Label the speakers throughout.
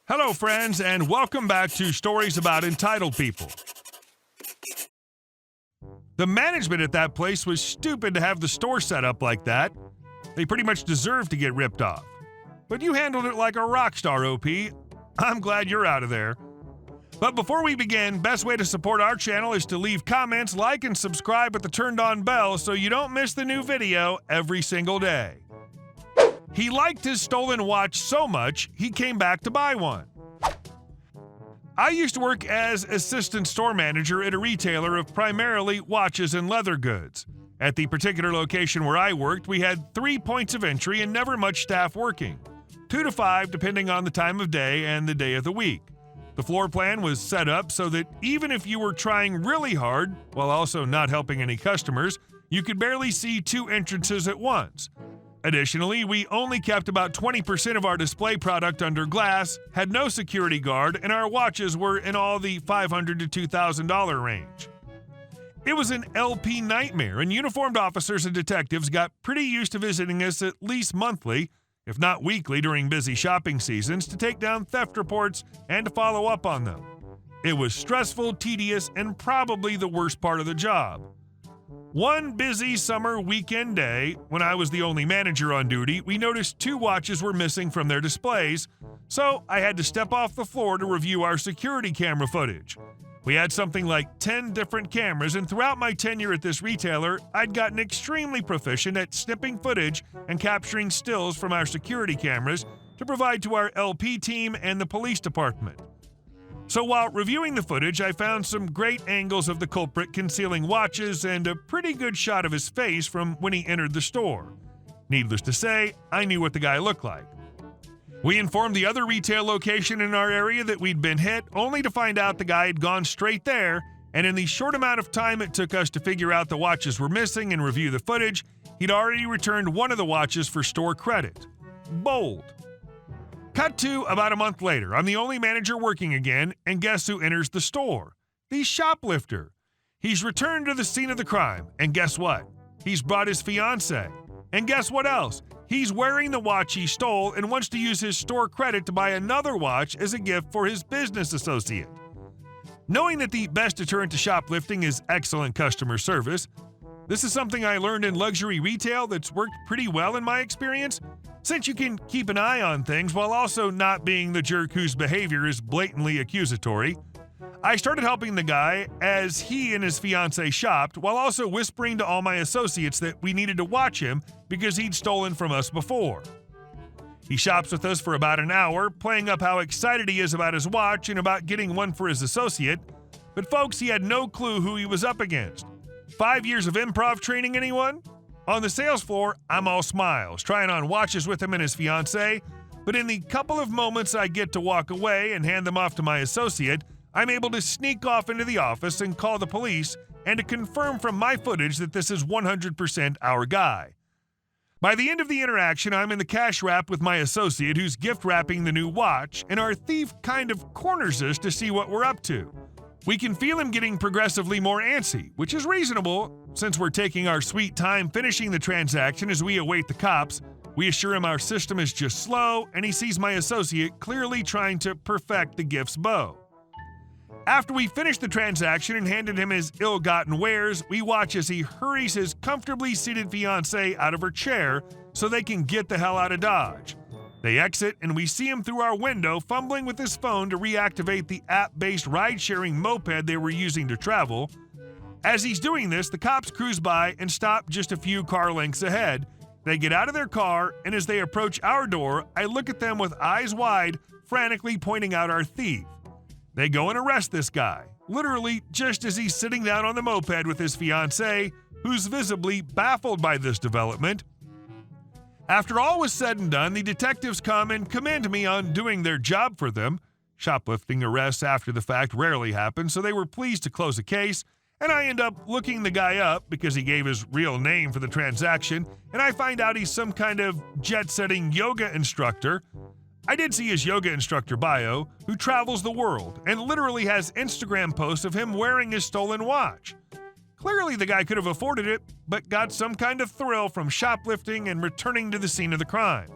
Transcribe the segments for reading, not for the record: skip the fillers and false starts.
Speaker 1: Hello, friends, and welcome back to Stories About Entitled People. The management at that place was stupid to have the store set up like that. They pretty much deserved to get ripped off. But you handled it like a rock star, OP. I'm glad you're out of there. But before we begin, best way to support our channel is to leave comments, like, and subscribe with the turned-on bell so you don't miss the new video every single day. He liked his stolen watch so much, he came back to buy one. I used to work as assistant store manager at a retailer of primarily watches and leather goods. At the particular location where I worked, we had 3 points of entry and never much staff working. 2 to 5 depending on the time of day and the day of the week. The floor plan was set up so that even if you were trying really hard, while also not helping any customers, you could barely see 2 entrances at once. Additionally, we only kept about 20% of our display product under glass, had no security guard, and our watches were in all the $500 to $2,000 range. It was an LP nightmare, and uniformed officers and detectives got pretty used to visiting us at least monthly, if not weekly during busy shopping seasons, to take down theft reports and to follow up on them. It was stressful, tedious, and probably the worst part of the job. One busy summer weekend day, when I was the only manager on duty, we noticed 2 watches were missing from their displays, so I had to step off the floor to review our security camera footage. We had something like 10 different cameras, and throughout my tenure at this retailer, I'd gotten extremely proficient at snipping footage and capturing stills from our security cameras to provide to our LP team and the police department. So while reviewing the footage, I found some great angles of the culprit concealing watches and a pretty good shot of his face from when he entered the store. Needless to say, I knew what the guy looked like. We informed the other retail location in our area that we'd been hit, only to find out the guy had gone straight there, and in the short amount of time it took us to figure out the watches were missing and review the footage, he'd already returned one of the watches for store credit. Bold. Cut to about a month later, I'm the only manager working again, and guess who enters the store? The shoplifter. He's returned to the scene of the crime, and guess what? He's brought his fiancée. And guess what else? He's wearing the watch he stole and wants to use his store credit to buy another watch as a gift for his business associate. Knowing that the best deterrent to shoplifting is excellent customer service, this is something I learned in luxury retail that's worked pretty well in my experience, since you can keep an eye on things while also not being the jerk whose behavior is blatantly accusatory. I started helping the guy as he and his fiancée shopped, while also whispering to all my associates that we needed to watch him because he'd stolen from us before. He shops with us for about an hour, playing up how excited he is about his watch and about getting one for his associate, but folks, he had no clue who he was up against. 5 years of improv training, anyone? On the sales floor, I'm all smiles, trying on watches with him and his fiancée, but in the couple of moments I get to walk away and hand them off to my associate, I'm able to sneak off into the office and call the police and to confirm from my footage that this is 100% our guy. By the end of the interaction, I'm in the cash wrap with my associate who's gift wrapping the new watch, and our thief kind of corners us to see what we're up to. We can feel him getting progressively more antsy, which is reasonable, since we're taking our sweet time finishing the transaction as we await the cops. We assure him our system is just slow, and he sees my associate clearly trying to perfect the gift's bow. After we finish the transaction and handed him his ill-gotten wares, we watch as he hurries his comfortably seated fiancée out of her chair so they can get the hell out of Dodge. They exit, and we see him through our window fumbling with his phone to reactivate the app-based ride-sharing moped they were using to travel. As he's doing this, the cops cruise by and stop just a few car lengths ahead. They get out of their car, and as they approach our door, I look at them with eyes wide, frantically pointing out our thief. They go and arrest this guy, literally just as he's sitting down on the moped with his fiancée, who's visibly baffled by this development. After all was said and done, the detectives come and commend me on doing their job for them. Shoplifting arrests after the fact rarely happen, so they were pleased to close the case, and I end up looking the guy up because he gave his real name for the transaction, and I find out he's some kind of jet-setting yoga instructor. I did see his yoga instructor bio, who travels the world and literally has Instagram posts of him wearing his stolen watch. Clearly the guy could have afforded it, but got some kind of thrill from shoplifting and returning to the scene of the crime.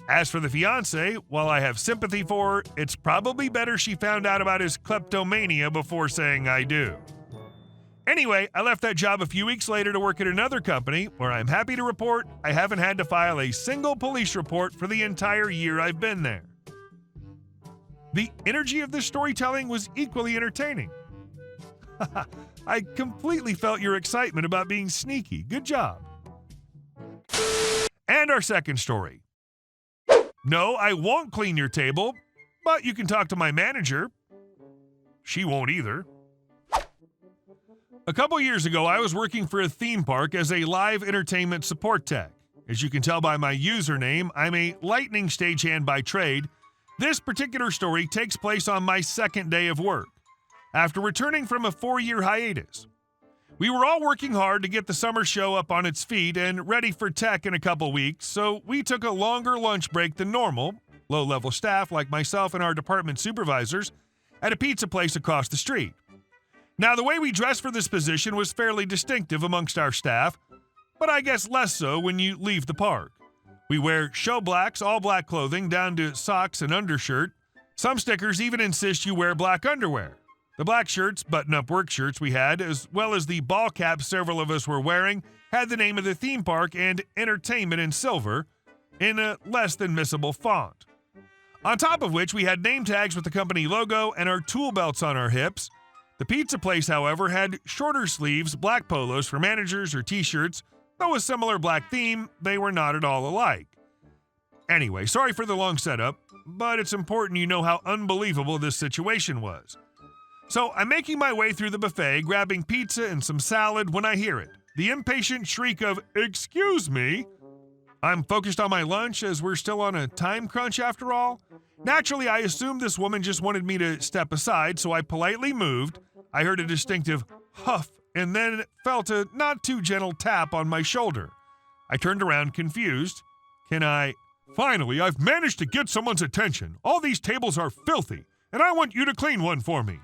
Speaker 1: As for the fiancé, while I have sympathy for her, it's probably better she found out about his kleptomania before saying I do. Anyway, I left that job a few weeks later to work at another company where I'm happy to report I haven't had to file a single police report for the entire year I've been there. The energy of this storytelling was equally entertaining. I completely felt your excitement about being sneaky. Good job. And our second story. No, I won't clean your table, but you can talk to my manager. She won't either. A couple years ago, I was working for a theme park as a live entertainment support tech. As you can tell by my username, I'm a lightning stagehand by trade. This particular story takes place on my second day of work, after returning from a 4-year hiatus. We were all working hard to get the summer show up on its feet and ready for tech in a couple weeks, so we took a longer lunch break than normal, low-level staff like myself and our department supervisors, at a pizza place across the street. Now, the way we dressed for this position was fairly distinctive amongst our staff, but I guess less so when you leave the park. We wear show blacks, all black clothing, down to socks and undershirt. Some stickers even insist you wear black underwear. The black shirts, button-up work shirts we had, as well as the ball caps several of us were wearing, had the name of the theme park and entertainment in silver, in a less than missable font. On top of which, we had name tags with the company logo and our tool belts on our hips. The pizza place, however, had shorter sleeves, black polos for managers or t-shirts. Though a similar black theme, they were not at all alike. Anyway, sorry for the long setup, but it's important you know how unbelievable this situation was. So I'm making my way through the buffet, grabbing pizza and some salad when I hear it. The impatient shriek of, "Excuse me." I'm focused on my lunch as we're still on a time crunch after all. Naturally, I assumed this woman just wanted me to step aside, so I politely moved. I heard a distinctive huff and then felt a not too gentle tap on my shoulder. I turned around confused. Finally, I've managed to get someone's attention. All these tables are filthy, and I want you to clean one for me.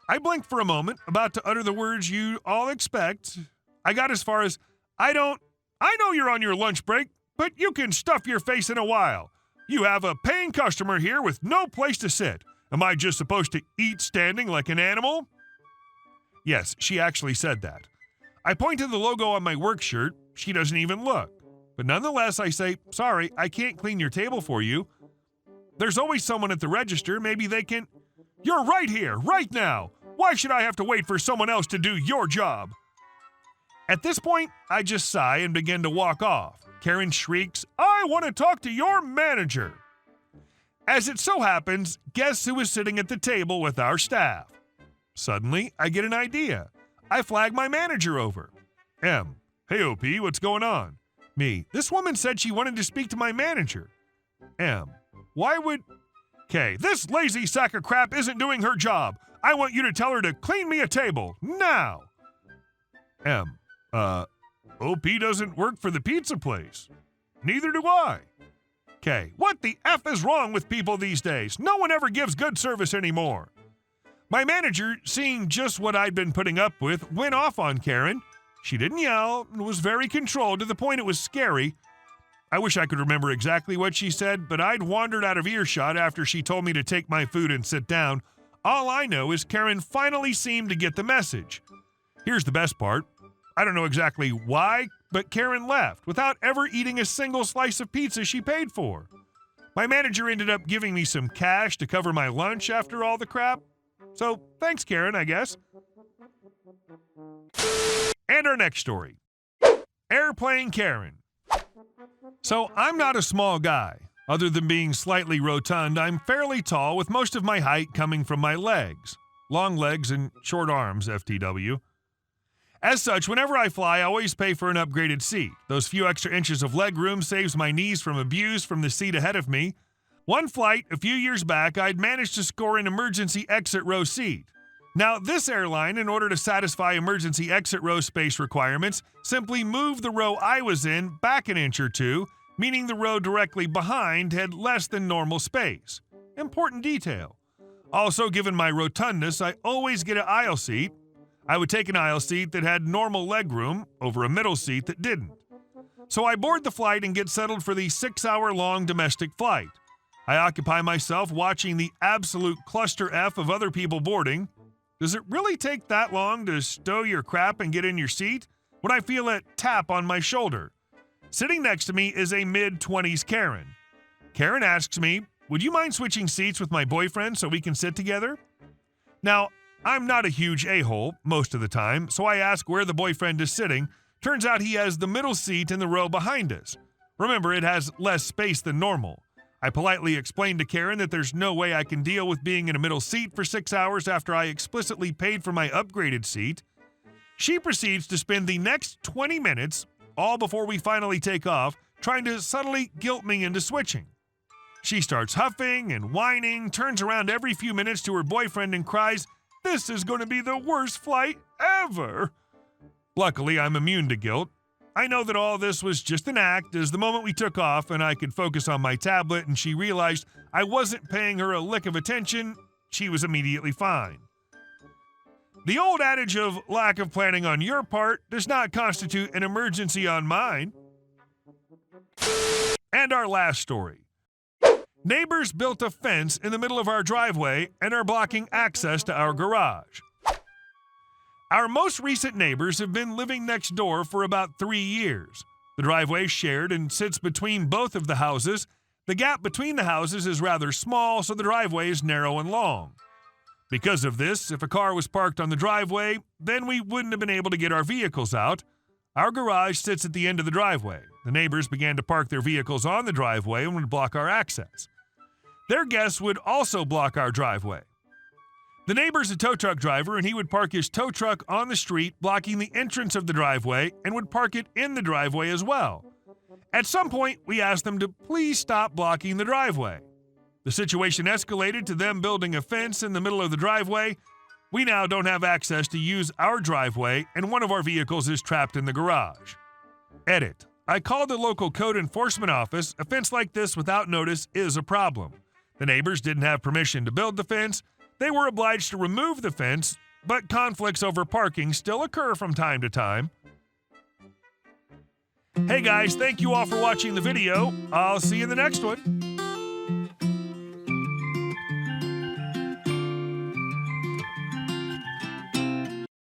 Speaker 1: I blinked for a moment, about to utter the words you all expect. I got as far as, I know you're on your lunch break, but you can stuff your face in a while. You have a paying customer here with no place to sit. Am I just supposed to eat standing like an animal? Yes, she actually said that. I point to the logo on my work shirt. She doesn't even look. But nonetheless, I say, "Sorry, I can't clean your table for you. There's always someone at the register. Maybe they can..." "You're right here, right now. Why should I have to wait for someone else to do your job?" At this point, I just sigh and begin to walk off. Karen shrieks, "I want to talk to your manager." As it so happens, guess who is sitting at the table with our staff? Suddenly, I get an idea. I flag my manager over. M. "Hey, OP, what's going on?" Me. "This woman said she wanted to speak to my manager." M. "Why would..." K. "This lazy sack of crap isn't doing her job. I want you to tell her to clean me a table, now." M. OP doesn't work for the pizza place. Neither do I. K. "What the F is wrong with people these days? No one ever gives good service anymore." My manager, seeing just what I'd been putting up with, went off on Karen. She didn't yell and was very controlled to the point it was scary. I wish I could remember exactly what she said, but I'd wandered out of earshot after she told me to take my food and sit down. All I know is Karen finally seemed to get the message. Here's the best part. I don't know exactly why, but Karen left without ever eating a single slice of pizza she paid for. My manager ended up giving me some cash to cover my lunch after all the crap. So thanks, Karen, I guess. And our next story. Airplane Karen. So I'm not a small guy. Other than being slightly rotund, I'm fairly tall with most of my height coming from my legs. Long legs and short arms, FTW. As such, whenever I fly, I always pay for an upgraded seat. Those few extra inches of leg room saves my knees from abuse from the seat ahead of me. One flight, a few years back, I'd managed to score an emergency exit row seat. Now, this airline, in order to satisfy emergency exit row space requirements, simply moved the row I was in back an inch or two, meaning the row directly behind had less than normal space. Important detail. Also, given my rotundness, I always get an aisle seat. I would take an aisle seat that had normal leg room over a middle seat that didn't. So I board the flight and get settled for the 6-hour-long domestic flight. I occupy myself watching the absolute cluster F of other people boarding. Does it really take that long to stow your crap and get in your seat? When I feel a tap on my shoulder. Sitting next to me is a mid-20s Karen. Karen asks me, "Would you mind switching seats with my boyfriend so we can sit together?" Now, I'm not a huge a-hole most of the time, so I ask where the boyfriend is sitting. Turns out he has the middle seat in the row behind us. Remember, it has less space than normal. I politely explained to Karen that there's no way I can deal with being in a middle seat for 6 hours after I explicitly paid for my upgraded seat. She proceeds to spend the next 20 minutes, all before we finally take off, trying to subtly guilt me into switching. She starts huffing and whining, turns around every few minutes to her boyfriend and cries, "This is going to be the worst flight ever." Luckily, I'm immune to guilt. I know that all this was just an act, as the moment we took off and I could focus on my tablet and she realized I wasn't paying her a lick of attention, she was immediately fine. The old adage of lack of planning on your part does not constitute an emergency on mine. And our last story. Neighbors built a fence in the middle of our driveway and are blocking access to our garage. Our most recent neighbors have been living next door for about 3 years. The driveway is shared and sits between both of the houses. The gap between the houses is rather small, so the driveway is narrow and long. Because of this, if a car was parked on the driveway, then we wouldn't have been able to get our vehicles out. Our garage sits at the end of the driveway. The neighbors began to park their vehicles on the driveway and would block our access. Their guests would also block our driveway. The neighbor's a tow truck driver, and he would park his tow truck on the street, blocking the entrance of the driveway, and would park it in the driveway as well. At some point, we asked them to please stop blocking the driveway. The situation escalated to them building a fence in the middle of the driveway. We now don't have access to use our driveway, and one of our vehicles is trapped in the garage. Edit. I called the local code enforcement office. A fence like this without notice is a problem. The neighbors didn't have permission to build the fence. They were obliged to remove the fence, but conflicts over parking still occur from time to time. Hey guys, thank you all for watching the video. I'll see you in the next one.